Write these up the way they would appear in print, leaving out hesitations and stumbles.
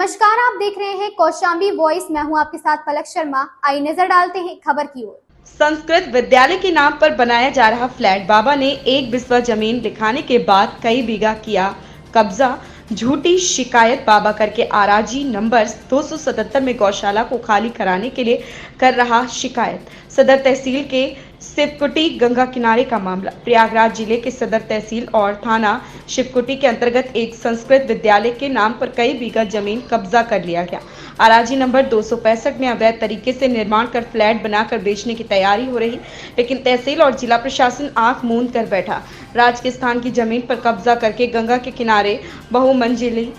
नमस्कार, आप देख रहे हैं कौशाम्बी वॉइस। मैं हूं आपके साथ पलक शर्मा। आइए नजर डालते हैं खबर की ओर। संस्कृत विद्यालय के नाम पर बनाया जा रहा फ्लैट। बाबा ने एक बिस्वा जमीन लिखाने के बाद कई बीघा किया कब्जा। झूठी शिकायत बाबा करके आराजी नंबर 277 में गौशाला को खाली कराने के लिए कर रहा शिकायत। सदर तहसील के शिवकुटी गंगा किनारे का मामला। प्रयागराज जिले के सदर तहसील और थाना शिवकुटी के अंतर्गत एक संस्कृत विद्यालय के नाम पर कई बीघा जमीन कब्जा कर लिया गया। आराजी नंबर 265 में अवैध तरीके से निर्माण कर फ्लैट बनाकर बेचने की तैयारी हो रही, लेकिन तहसील और जिला प्रशासन आंख मूंद कर बैठा। राजस्थान की जमीन पर कब्जा करके गंगा के किनारे बहुमंजिली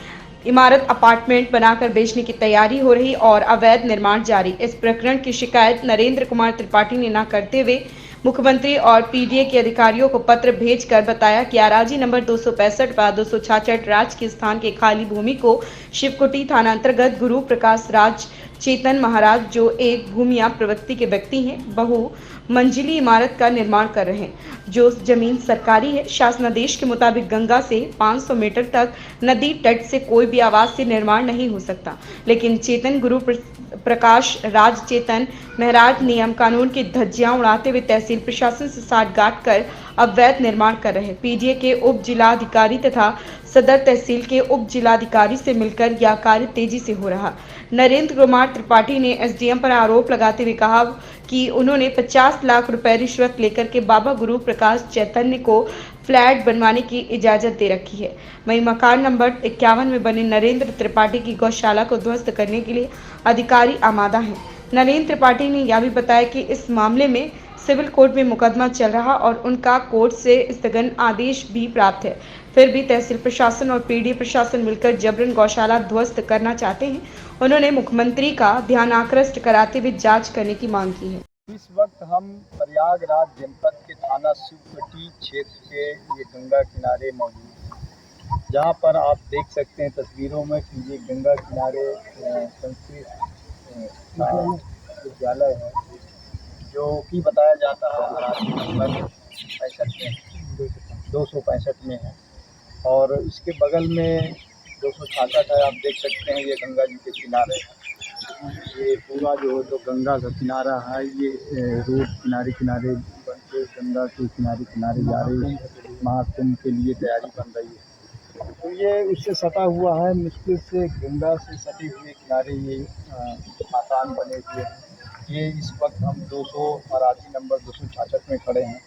इमारत अपार्टमेंट बनाकर बेचने की तैयारी हो रही और अवैध निर्माण जारी। इस प्रकरण की शिकायत नरेंद्र कुमार त्रिपाठी ने न करते हुए मुख्यमंत्री और पीडीए के अधिकारियों को पत्र भेजकर बताया कि आराजी नंबर 265 व 266 राजकीय स्थान के खाली भूमि को शिवकुटी थाना अंतर्गत गुरु प्रकाश राज चेतन महाराज, जो एक भूमिया प्रवृत्ति के व्यक्ति हैं, बहु मंजिली इमारत का निर्माण कर रहे हैं। जो जमीन सरकारी है। शासनादेश के मुताबिक गंगा से 500 मीटर तक नदी तट से कोई भी आवास से निर्माण नहीं हो सकता, लेकिन चेतन गुरु प्रकाश राज चेतन महाराज नियम कानून की धज्जियां उड़ाते हुए तहसील प्रशासन से साठगांठ कर अवैध निर्माण कर रहे। पीडीए के उप जिलाधिकारी तथा सदर तहसील के उप जिलाधिकारी से मिलकर यह कार्य तेजी से हो रहा। नरेंद्र कुमार त्रिपाठी ने एसडीएम पर आरोप लगाते हुए कहा कि उन्होंने 50 लाख रुपए रिश्वत लेकर के बाबा गुरु प्रकाश चैतन्य को फ्लैट बनवाने की इजाजत दे रखी है। वहीं मकान नंबर 51 में बने नरेंद्र त्रिपाठी की गौशाला को ध्वस्त करने के लिए अधिकारी आमादा हैं। नरेंद्र त्रिपाठी ने यह भी बताया कि इस मामले में सिविल कोर्ट में मुकदमा चल रहा और उनका कोर्ट से स्थगन आदेश भी प्राप्त है। फिर भी तहसील प्रशासन और पीडीए प्रशासन मिलकर जबरन गौशाला ध्वस्त करना चाहते हैं। उन्होंने मुख्यमंत्री का ध्यान आकृष्ट कराते हुए जांच करने की मांग की है। इस वक्त हम प्रयागराज जनपद के थाना शिवकुटी क्षेत्र के ये गंगा किनारे मौजूद हैं, जहाँ पर आप देख सकते हैं तस्वीरों में कि ये गंगा किनारे संस्कृत विद्यालय है, जो कि बताया जाता है आराजी नंबर 265 में है। और इसके बगल में 266 है। आप देख सकते हैं ये गंगा जी के किनारे है। ये पूरा जो तो गंगा का किनारा है, ये रोड किनारे किनारे बन के गंगा के किनारे किनारे जा रही है। महाकुंभ के लिए तैयारी बन रही है, तो ये उससे सटा हुआ है। मुश्किल से गंगा से सटे हुए किनारे ये मकान बने हुए हैं। ये इस वक्त हम 200 आराजी नंबर 266 में खड़े हैं।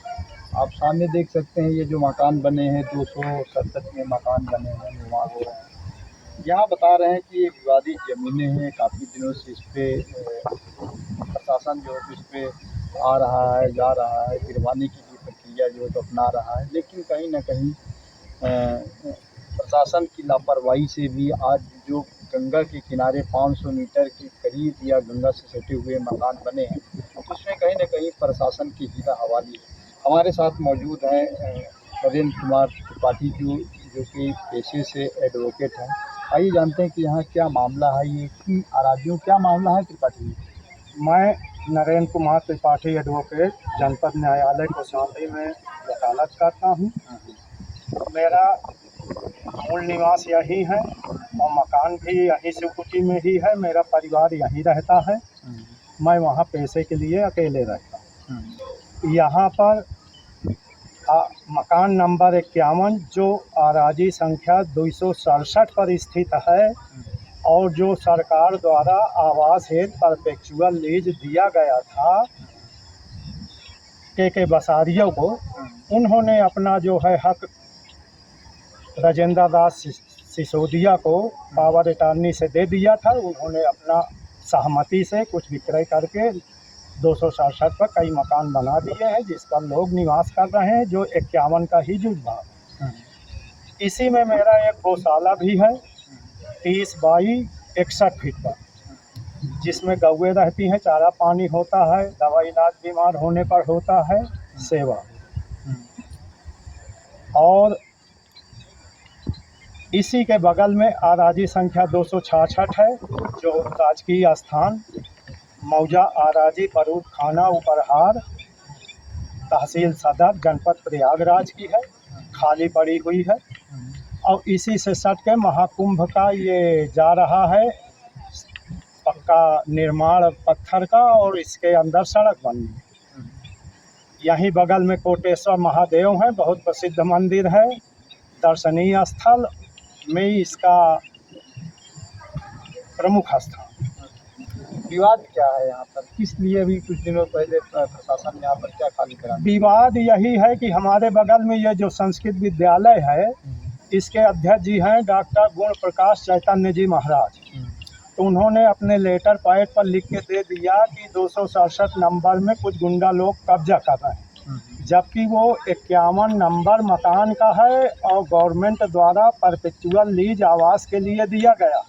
आप सामने देख सकते हैं ये जो मकान बने हैं 267 में मकान बने हैं, निर्माण हो रहे हैं। यहाँ बता रहे हैं कि ये विवादित ज़मीनें हैं। काफ़ी दिनों से इस पर प्रशासन जो है इस पर आ रहा है, जा रहा है, गिरवाने की भी प्रक्रिया जो है तो अपना रहा है, लेकिन कहीं ना कहीं प्रशासन की लापरवाही से भी आज जो गंगा के किनारे 500 मीटर के करीब या गंगा से सटे हुए मकान बने हैं, उसमें कहीं ना कहीं प्रशासन की हीरा हवाली है। हमारे साथ मौजूद हैं नरेंद्र कुमार त्रिपाठी जो कि पेशे से एडवोकेट हैं। आइए जानते हैं कि यहाँ क्या मामला है, ये कि आराजियों क्या मामला है त्रिपाठी जी? मैं नरेंद्र कुमार त्रिपाठी एडवोकेट जनपद न्यायालय कौशाम्बी में वकालत करता हूँ। मेरा मूल निवास यही है और मकान भी यहीं शिवकुटी में ही है। मेरा परिवार यहीं रहता है। मैं वहाँ पैसे के लिए अकेले रहता हूँ। यहाँ पर मकान नंबर 51 जो आराजी संख्या 267 पर स्थित है और जो सरकार द्वारा आवास हेतु परपेचुअल लीज दिया गया था के बसारियों को, उन्होंने अपना जो है हक राजेंद्र दास सिसोदिया को पावर अटॉर्नी से दे दिया था। उन्होंने अपना सहमति से कुछ विक्रय करके 267 पर कई मकान बना दिए हैं, जिस पर लोग निवास कर रहे हैं, जो 51 का ही जुज भाग। इसी में मेरा एक गौशाला भी है 30 बाई 61 फीट पर, जिसमें गौएं रहती हैं, चारा पानी होता है, दवा इलाज बीमार होने पर होता है, सेवा। और इसी के बगल में आराजी संख्या 266 है, जो राजकीय स्थान मौजा आराजी परूद खाना उपरहार तहसील सदर जनपद प्रयागराज की है, खाली पड़ी हुई है। और इसी से सट के महाकुंभ का ये जा रहा है पक्का निर्माण पत्थर का, और इसके अंदर सड़क बनी है। यहीं बगल में कोटेश्वर महादेव है, बहुत प्रसिद्ध मंदिर है, दर्शनीय स्थल में इसका प्रमुख स्थल। विवाद क्या है यहाँ पर, किस लिए भी कुछ दिनों पहले प्रशासन ने यहाँ पर क्या खाली करा? विवाद यही है कि हमारे बगल में ये जो संस्कृत विद्यालय है, इसके अध्यक्ष जी हैं डॉक्टर गुण प्रकाश चैतन्य जी महाराज। तो उन्होंने अपने लेटर पैड पर लिख के दे दिया कि 267 नंबर में कुछ गुंडा लोग कब्जा कर रहे हैं, जबकि वो 51 नंबर मकान का है और गवर्नमेंट द्वारा परपेचुअल लीज आवास के लिए दिया गया,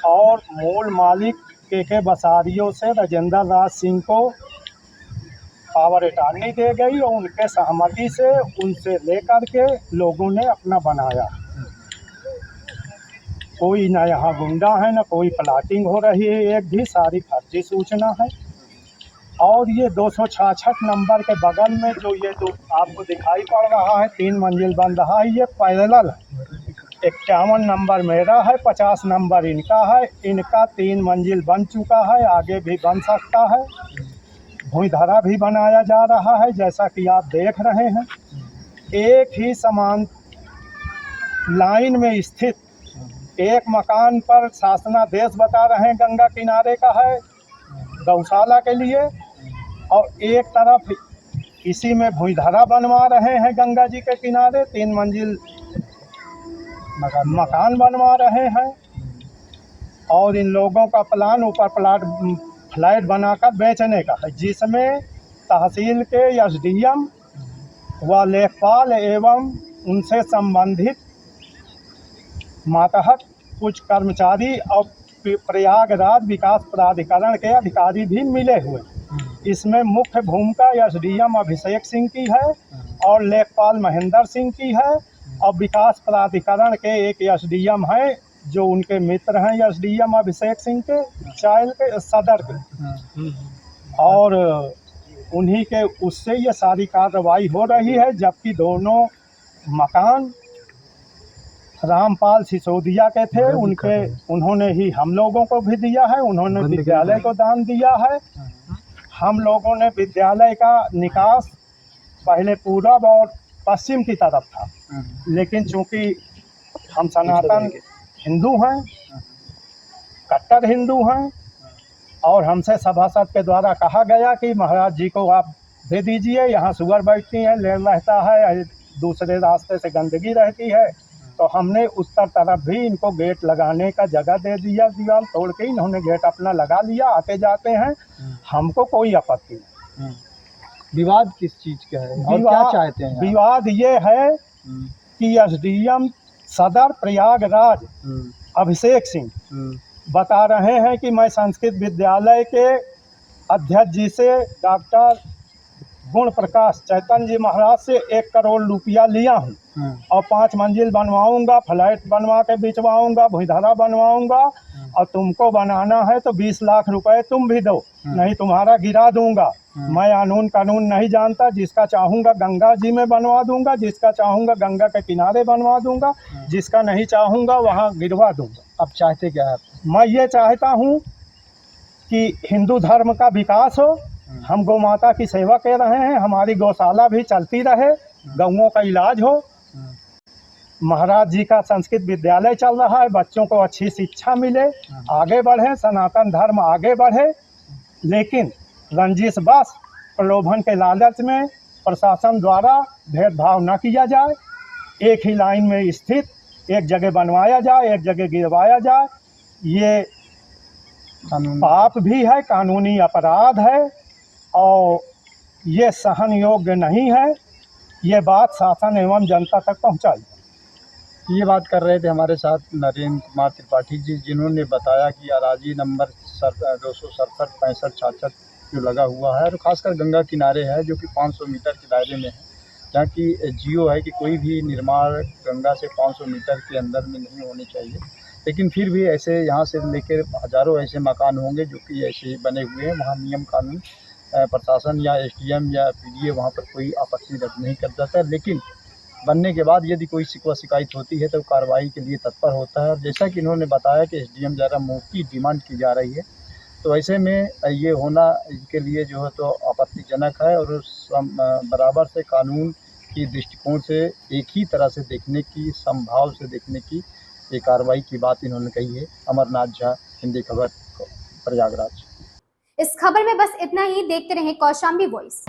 और मूल मालिक के बसारियों से राजेंद्र राज सिंह को पावर अटॉर्नी दे गई और उनके सहमति से उनसे लेकर के लोगों ने अपना बनाया। कोई ना यहाँ गुंडा है, ना कोई प्लाटिंग हो रही है, एक भी सारी फर्जी सूचना है। और ये 266 नंबर के बगल में जो ये जो आपको दिखाई पड़ रहा है 3 मंजिल बन रहा है, ये पैरेलल है। 51 नंबर मेरा है, 50 नंबर इनका है। इनका 3 मंजिल बन चुका है, आगे भी बन सकता है। भूइधरा भी बनाया जा रहा है, जैसा कि आप देख रहे हैं। एक ही समान लाइन में स्थित एक मकान पर शासनादेश बता रहे हैं गंगा किनारे का है गौशाला के लिए, और एक तरफ इसी में भूइधरा बनवा रहे हैं गंगा जी के किनारे, 3 मंजिल मकान बनवा रहे हैं। और इन लोगों का प्लान ऊपर फ्लैट बनाकर बेचने का है, जिसमें तहसील के एसडीएम व लेखपाल एवं उनसे संबंधित मातहत कुछ कर्मचारी और प्रयागराज विकास प्राधिकरण के अधिकारी भी मिले हुए। इसमें मुख्य भूमिका एसडीएम अभिषेक सिंह की है और लेखपाल महेंद्र सिंह की है, और विकास प्राधिकरण के एक एसडीएम है जो उनके मित्र हैं एसडीएम अभिषेक सिंह के चाइल के सदर के, और उन्हीं के उससे ये सारी कार्रवाई हो रही है। जबकि दोनों मकान रामपाल सिसोदिया के थे, उन्होंने ही हम लोगों को भी दिया है, उन्होंने विद्यालय को दान दिया है। हम लोगों ने विद्यालय का निकास पहले पूरब और पश्चिम की तरफ था, लेकिन चूंकि हम सनातन हिंदू हैं, कट्टर हिंदू हैं, और हमसे सभासद के द्वारा कहा गया कि महाराज जी को आप दे दीजिए, यहाँ सुअर बैठती हैं, लेर रहता है, दूसरे रास्ते से गंदगी रहती है, तो हमने उत्तर तरफ भी इनको गेट लगाने का जगह दे दिया। दीवार तोड़ के इन्होंने गेट अपना लगा लिया, आते जाते हैं, हमको कोई आपत्ति नहीं। विवाद किस चीज का है और क्या चाहते हैं? विवाद ये है कि एसडीएम सदर प्रयागराज अभिषेक सिंह बता रहे हैं कि मैं संस्कृत विद्यालय के अध्यक्ष जी से डॉक्टर गुण प्रकाश चैतन्य जी महाराज से 1 करोड़ रुपया लिया हूँ, और 5 मंजिल बनवाऊंगा, फ्लैट बनवा के बिचवाऊंगा, भूइधरा बनवाऊंगा, और तुमको बनाना है तो 20 लाख रुपए तुम भी दो, नहीं तुम्हारा गिरा दूंगा। मैं कानून नहीं जानता, जिसका चाहूँगा गंगा जी में बनवा दूंगा, जिसका चाहूँगा गंगा के किनारे बनवा दूंगा, जिसका नहीं चाहूँगा वहाँ गिरवा दूंगा। अब चाहते क्या है? मैं ये चाहता हूँ कि हिंदू धर्म का विकास हो, हम गौ माता की सेवा कर रहे हैं, हमारी गौशाला भी चलती रहे, गौओं का इलाज हो, महाराज जी का संस्कृत विद्यालय चल रहा है, बच्चों को अच्छी शिक्षा मिले, आगे बढ़े, सनातन धर्म आगे बढ़े। लेकिन रंजिश बस प्रलोभन के लालच में प्रशासन द्वारा भेदभाव न किया जाए, एक ही लाइन में स्थित एक जगह बनवाया जाए, एक जगह गिरवाया जाए, ये पाप भी है, कानूनी अपराध है, और ये सहन योग्य नहीं है। ये बात शासन एवं जनता तक पहुंचाई। ये बात कर रहे थे हमारे साथ नरेंद्र कुमार त्रिपाठी जी, जिन्होंने बताया कि अराजी नंबर 267, 65, 66 जो लगा हुआ है, और खासकर गंगा किनारे है, जो कि 500 मीटर के दायरे में है, जहाँ की जियो है कि कोई भी निर्माण गंगा से 500 मीटर के अंदर में नहीं होने चाहिए। लेकिन फिर भी ऐसे यहाँ से लेकर हज़ारों ऐसे मकान होंगे जो कि ऐसे ही बने हुए हैं। वहाँ नियम कानून प्रशासन या एसडीएम या पीडीए वहाँ पर कोई आपत्ति नहीं कर जाता है। लेकिन बनने के बाद यदि कोई शिकवा शिकायत होती है तो कार्रवाई के लिए तत्पर होता है। और जैसा कि इन्होंने बताया कि एसडीएम द्वारा मोटी डिमांड की जा रही है, तो ऐसे में ये होना इनके लिए जो है तो आपत्तिजनक है। और बराबर से कानून की दृष्टिकोण से एक ही तरह से देखने की, समभाव से देखने की ये कार्रवाई की बात इन्होंने कही है। अमरनाथ झा, हिंदी खबर, प्रयागराज। इस खबर में बस इतना ही। देखते रहें कौशाम्बी वॉइस।